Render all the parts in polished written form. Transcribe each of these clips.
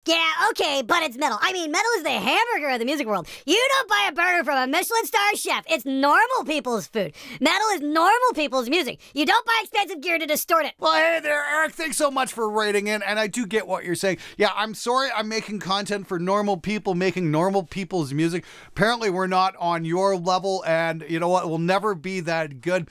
Yeah, okay, but it's metal. I mean, metal is the hamburger of the music world. You don't buy a burger from a Michelin star chef. It's normal people's food. Metal is normal people's music. You don't buy expensive gear to distort it. Well, hey there, Eric. Thanks so much for writing in, and I do get what you're saying. Yeah, I'm sorry I'm making content for normal people, making normal people's music. Apparently, we're not on your level, and you know what? We'll never be that good.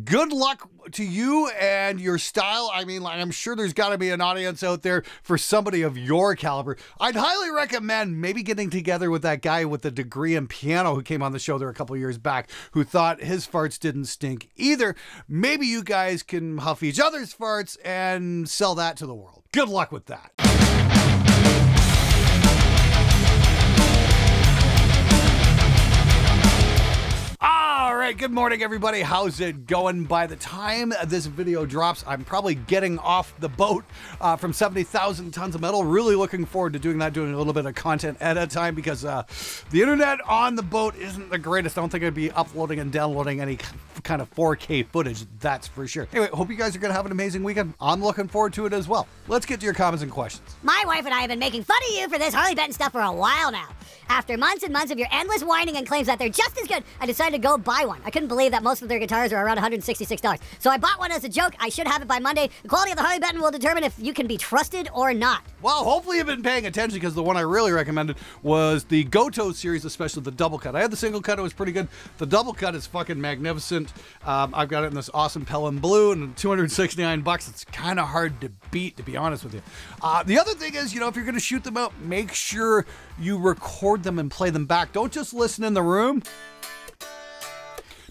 Good luck to you and your style. I mean, like, I'm sure there's got to be an audience out there for somebody of your caliber. I'd highly recommend maybe getting together with that guy with the degree in piano who came on the show there a couple years back, who thought his farts didn't stink either. Maybe you guys can huff each other's farts and sell that to the world. Good luck with that. All right, good morning, everybody. How's it going? By the time this video drops, I'm probably getting off the boat from 70,000 tons of metal. Really looking forward to doing that, doing a little bit of content at a time, because the internet on the boat isn't the greatest. I don't think I'd be uploading and downloading any kind of 4K footage, that's for sure. Anyway, hope you guys are going to have an amazing weekend. I'm looking forward to it as well. Let's get to your comments and questions. My wife and I have been making fun of you for this Harley Benton stuff for a while now. After months and months of your endless whining and claims that they're just as good, I decided to go buy one. I couldn't believe that most of their guitars are around $166. So I bought one as a joke. I should have it by Monday. The quality of the Harley Benton will determine if you can be trusted or not. Well, hopefully you've been paying attention, because the one I really recommended was the Goto series, especially the double cut. I had the single cut, it was pretty good. The double cut is fucking magnificent. I've got it in this awesome Pelham blue, and $269. It's kind of hard to beat, to be honest with you. The other thing is, you know, if you're going to shoot them out, make sure you record them and play them back. Don't just listen in the room,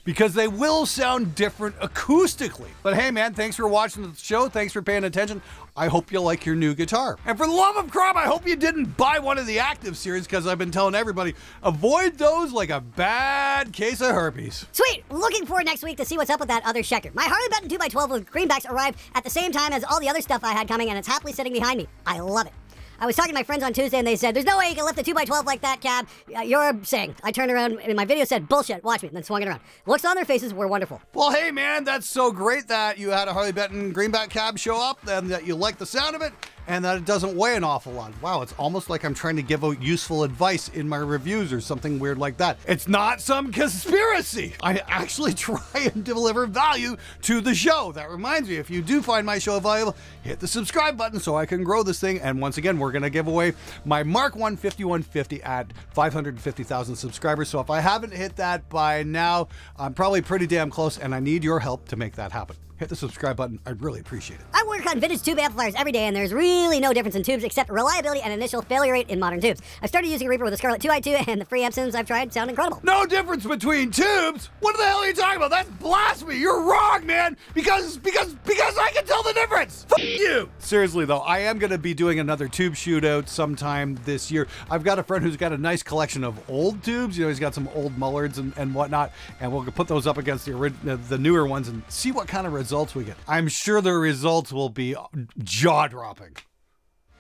because they will sound different acoustically. But hey, man, thanks for watching the show. Thanks for paying attention. I hope you like your new guitar. And for the love of crap, I hope you didn't buy one of the active series, because I've been telling everybody, avoid those like a bad case of herpes. Sweet! Looking forward next week to see what's up with that other Schechter. My Harley Benton 2x12 with greenbacks arrived at the same time as all the other stuff I had coming, and it's happily sitting behind me. I love it. I was talking to my friends on Tuesday, and they said, there's no way you can lift a 2x12 like that, Cab. You're saying. I turned around, and my video said, bullshit, watch me, and then swung it around. Looks on their faces were wonderful. Well, hey, man, that's so great that you had a Harley Benton greenback cab show up, and that you like the sound of it, and that it doesn't weigh an awful lot. Wow, it's almost like I'm trying to give out useful advice in my reviews or something weird like that. It's not some conspiracy. I actually try and deliver value to the show. That reminds me, if you do find my show valuable, hit the subscribe button so I can grow this thing. And once again, we're going to give away my Mark 1 5150 at 550,000 subscribers. So if I haven't hit that by now, I'm probably pretty damn close, and I need your help to make that happen. Hit the subscribe button. I'd really appreciate it. I work on vintage tube amplifiers every day, and there's really no difference in tubes except reliability and initial failure rate in modern tubes. I started using a Reaper with a Scarlett 2i2, and the free amp sims I've tried sound incredible. No difference between tubes? What the hell are you talking about? That's blasphemy. You're wrong, man. Because I can tell the difference. Fuck you. Seriously though, I am going to be doing another tube shootout sometime this year. I've got a friend who's got a nice collection of old tubes. You know, he's got some old Mullards and whatnot, and we'll put those up against the newer ones and see what kind of results we get. I'm sure the results will be jaw-dropping.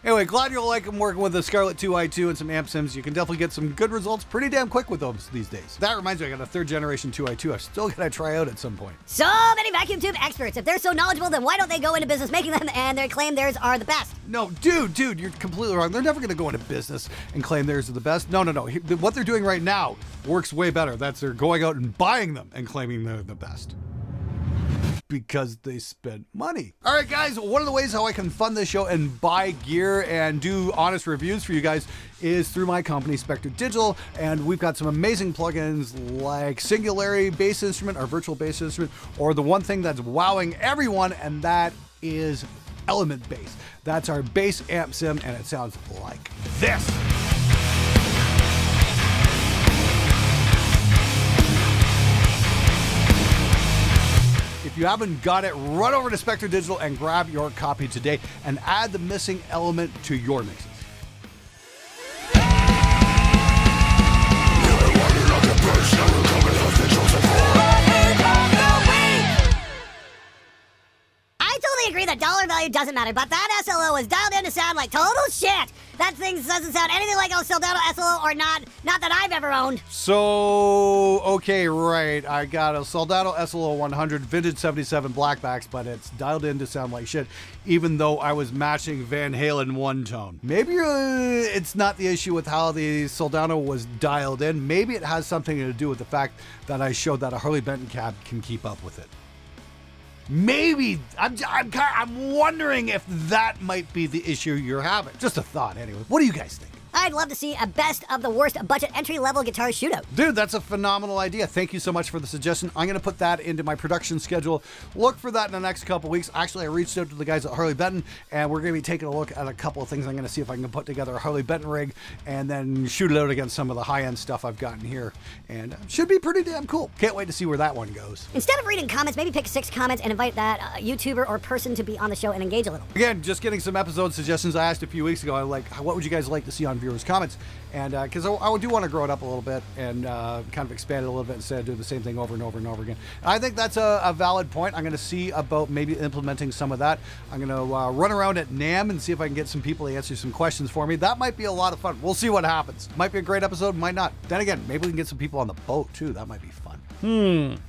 Anyway, glad you'll like them working with the Scarlett 2i2 and some amp sims. You can definitely get some good results pretty damn quick with those these days. That reminds me, I got a 3rd generation 2i2 I've still got to try out at some point. So many vacuum tube experts. If they're so knowledgeable, then why don't they go into business making them and they claim theirs are the best? No, dude, you're completely wrong. They're never going to go into business and claim theirs are the best. No. What they're doing right now works way better. That's they're going out and buying them and claiming they're the best, because they spent money. All right, guys, one of the ways how I can fund this show and buy gear and do honest reviews for you guys is through my company, Spectre Digital, and we've got some amazing plugins like Singularity Bass Instrument, our virtual bass instrument, or the one thing that's wowing everyone, and that is Element Bass. That's our bass amp sim, and it sounds like this. If you haven't got it, run over to Spectre Digital and grab your copy today and add the missing element to your mixes. I totally agree that dollar value value doesn't matter, but that SLO was dialed in to sound like total shit. That thing doesn't sound anything like a Soldado SLO or not that I've ever owned. So, okay, right. I got a Soldado SLO 100 vintage 77 blackbacks, but it's dialed in to sound like shit, even though I was matching Van Halen one tone. Maybe it's not the issue with how the Soldado was dialed in. Maybe it has something to do with the fact that I showed that a Harley Benton cab can keep up with it. Maybe I'm wondering if that might be the issue you're having. Just a thought, anyway. What do you guys think? I'd love to see a best of the worst budget entry-level guitar shootout. Dude, that's a phenomenal idea. Thank you so much for the suggestion. I'm going to put that into my production schedule. Look for that in the next couple weeks. Actually, I reached out to the guys at Harley Benton, and we're going to be taking a look at a couple of things. I'm going to see if I can put together a Harley Benton rig and then shoot it out against some of the high-end stuff I've gotten here. And should be pretty damn cool. Can't wait to see where that one goes. Instead of reading comments, maybe pick 6 comments and invite that YouTuber or person to be on the show and engage a little. Again, just getting some episode suggestions. I asked a few weeks ago, what would you guys like to see on viewers' comments? And because I do want to grow it up a little bit and kind of expand it a little bit instead of doing the same thing over and over and over again. And I think that's a valid point. I'm going to see about maybe implementing some of that. I'm going to run around at NAMM and see if I can get some people to answer some questions for me. That might be a lot of fun. We'll see what happens. Might be a great episode, might not. Then again, maybe we can get some people on the boat too. That might be fun.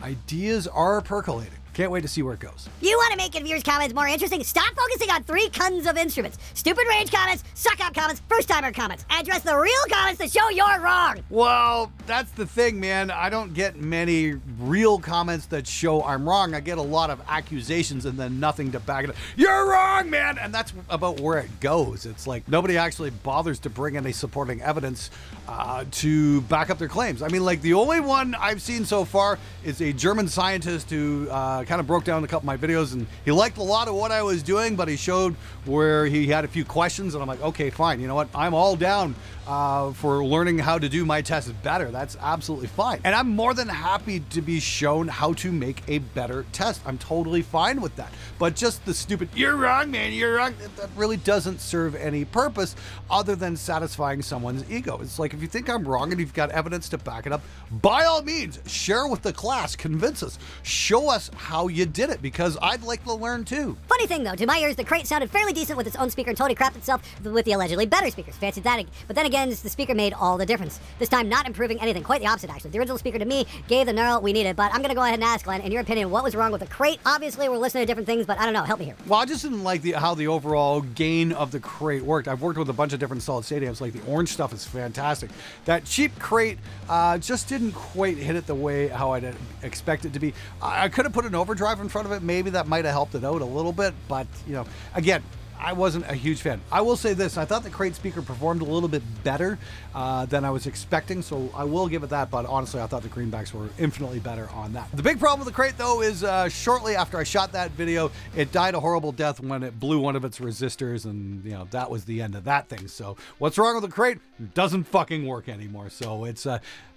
Ideas are percolating. Can't wait to see where it goes. You want to make your viewers' comments more interesting? Stop focusing on 3 tons of instruments. Stupid range comments, suck-up comments, first-timer comments. Address the real comments to show you're wrong. Well, that's the thing, man. I don't get many real comments that show I'm wrong. I get a lot of accusations and then nothing to back it up. You're wrong, man! And that's about where it goes. It's like nobody actually bothers to bring any supporting evidence to back up their claims. I mean, like, the only one I've seen so far is a German scientist who kind of broke down a couple of my videos, and he liked a lot of what I was doing, but he showed where he had a few questions, and I'm like, okay, fine. You know what? I'm all down for learning how to do my tests better. That's absolutely fine. And I'm more than happy to be shown how to make a better test. I'm totally fine with that. But just the stupid, you're wrong, man, you're wrong, that really doesn't serve any purpose other than satisfying someone's ego. It's like, if you think I'm wrong and you've got evidence to back it up, by all means, share with the class, convince us, show us how you did it, because I'd like to learn too. Funny thing though, to my ears, the crate sounded fairly decent with its own speaker and totally crapped itself with the allegedly better speakers. Fancied that, but then again, the speaker made all the difference. This time, not improving anything. Quite the opposite, actually. The original speaker to me gave the neural we needed, but I'm gonna go ahead and ask Glenn, in your opinion, what was wrong with the crate? Obviously, we're listening to different things, but I don't know. Help me here. Well, I just didn't like how the overall gain of the crate worked. I've worked with a bunch of different solid-state amps. Like, the orange stuff is fantastic. That cheap crate just didn't quite hit it the way how I'd expect it to be. I could have put an overdrive in front of it. Maybe that might have helped it out a little bit, but, you know, again, I wasn't a huge fan. I will say this, I thought the crate speaker performed a little bit better than I was expecting, so I will give it that, but honestly, I thought the greenbacks were infinitely better on that. The big problem with the crate, though, is shortly after I shot that video, it died a horrible death when it blew one of its resistors, and, you know, that was the end of that thing. So what's wrong with the crate? It doesn't fucking work anymore, so it's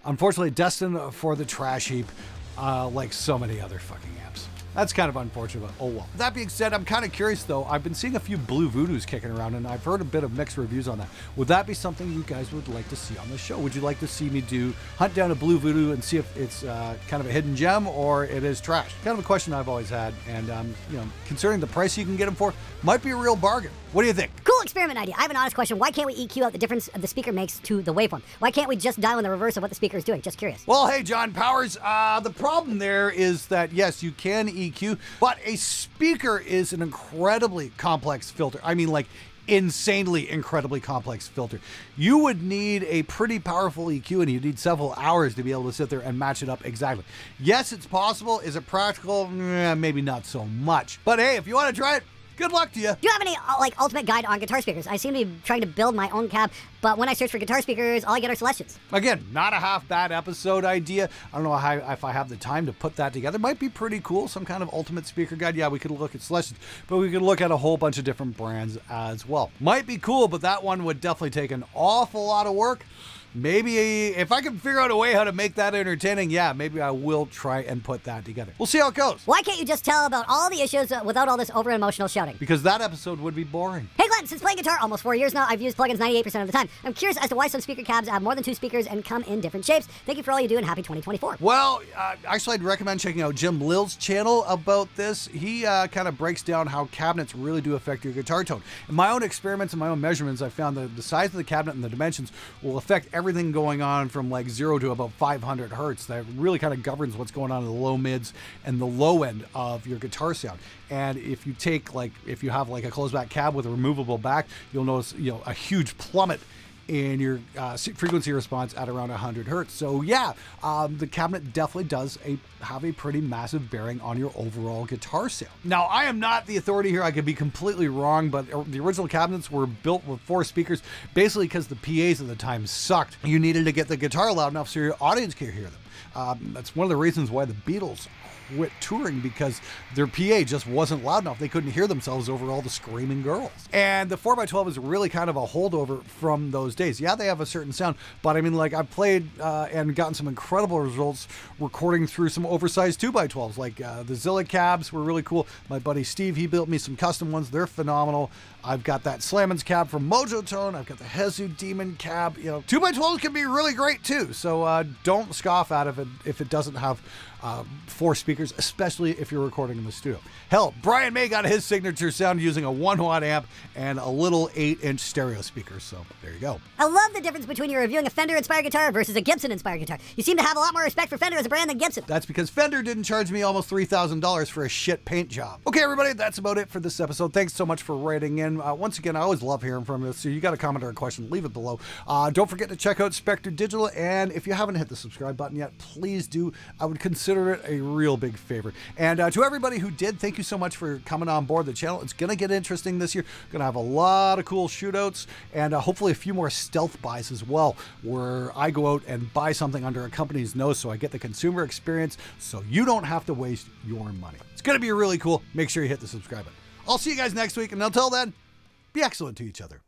unfortunately destined for the trash heap, like so many other fucking amps. That's kind of unfortunate, but oh well. That being said, I'm kind of curious though. I've been seeing a few Blue Voodoos kicking around, and I've heard a bit of mixed reviews on that. Would that be something you guys would like to see on the show? Would you like to see me hunt down a Blue Voodoo and see if it's kind of a hidden gem or it is trash? Kind of a question I've always had, and you know, considering the price you can get them for, might be a real bargain. What do you think? Cool experiment idea. I have an honest question. Why can't we EQ out the difference the speaker makes to the waveform? Why can't we just dial in the reverse of what the speaker is doing? Just curious. Well, hey, John Powers, the problem there is that, yes, you can EQ, but a speaker is an incredibly complex filter. I mean, like, insanely incredibly complex filter. You would need a pretty powerful EQ, and you'd need several hours to be able to sit there and match it up exactly. Yes, it's possible. Is it practical? Maybe not so much. But hey, if you want to try it, good luck to you. Do you have any, like, ultimate guide on guitar speakers? I seem to be trying to build my own cab, but when I search for guitar speakers, all I get are Celestians. Again, not a half bad episode idea. I don't know if I have the time to put that together. Might be pretty cool, some kind of ultimate speaker guide. Yeah, we could look at Celestians, but we could look at a whole bunch of different brands as well. Might be cool, but that one would definitely take an awful lot of work. maybe if I can figure out a way how to make that entertaining, yeah, maybe I will try and put that together. We'll see how it goes. Why can't you just tell about all the issues without all this over-emotional shouting? Because that episode would be boring. Hey Glenn, since playing guitar almost 4 years now, I've used plugins 98% of the time. I'm curious as to why some speaker cabs have more than 2 speakers and come in different shapes. Thank you for all you do and happy 2024. Well, actually, I'd recommend checking out Jim Lill's channel about this. He kind of breaks down how cabinets really do affect your guitar tone. In my own experiments and my own measurements, I found that the size of the cabinet and the dimensions will affect everything going on from like 0 to about 500 hertz. That really kind of governs what's going on in the low mids and the low end of your guitar sound. And if you have like a closed back cab with a removable back, you'll notice, a huge plummet in your frequency response at around 100 hertz. So yeah, the cabinet definitely does have a pretty massive bearing on your overall guitar sound. Now, I am not the authority here. I could be completely wrong, but the original cabinets were built with 4 speakers, basically because the PAs at the time sucked. You needed to get the guitar loud enough so your audience could hear them. That's one of the reasons why the Beatles quit touring, because their PA just wasn't loud enough. They couldn't hear themselves over all the screaming girls. And the 4x12 is really kind of a holdover from those days. Yeah, they have a certain sound, but I mean, like, I've played and gotten some incredible results recording through some oversized 2x12s. Like the Zilla cabs were really cool. My buddy Steve, he built me some custom ones. They're phenomenal. I've got that Slammon's cab from Mojo Tone. I've got the Hezu Demon cab. 2x12s can be really great too. So don't scoff out of it if it doesn't have 4 speakers, especially if you're recording in the studio. Hell, Brian May got his signature sound using a 1-watt amp and a little 8-inch stereo speaker. So there you go. I love the difference between you reviewing a Fender-inspired guitar versus a Gibson-inspired guitar. You seem to have a lot more respect for Fender as a brand than Gibson. That's because Fender didn't charge me almost $3,000 for a shit paint job. Okay, everybody, that's about it for this episode. Thanks so much for writing in. Once again, I always love hearing from you. So you got a comment or a question, leave it below. Don't forget to check out Spectre Digital. And if you haven't hit the subscribe button yet, please do. I would consider it a real big favor. And to everybody who did, thank you so much for coming on board the channel. It's going to get interesting this year. Going to have a lot of cool shootouts and hopefully a few more stealth buys as well, where I go out and buy something under a company's nose so I get the consumer experience so you don't have to waste your money. It's going to be really cool. Make sure you hit the subscribe button. I'll see you guys next week, and until then, be excellent to each other.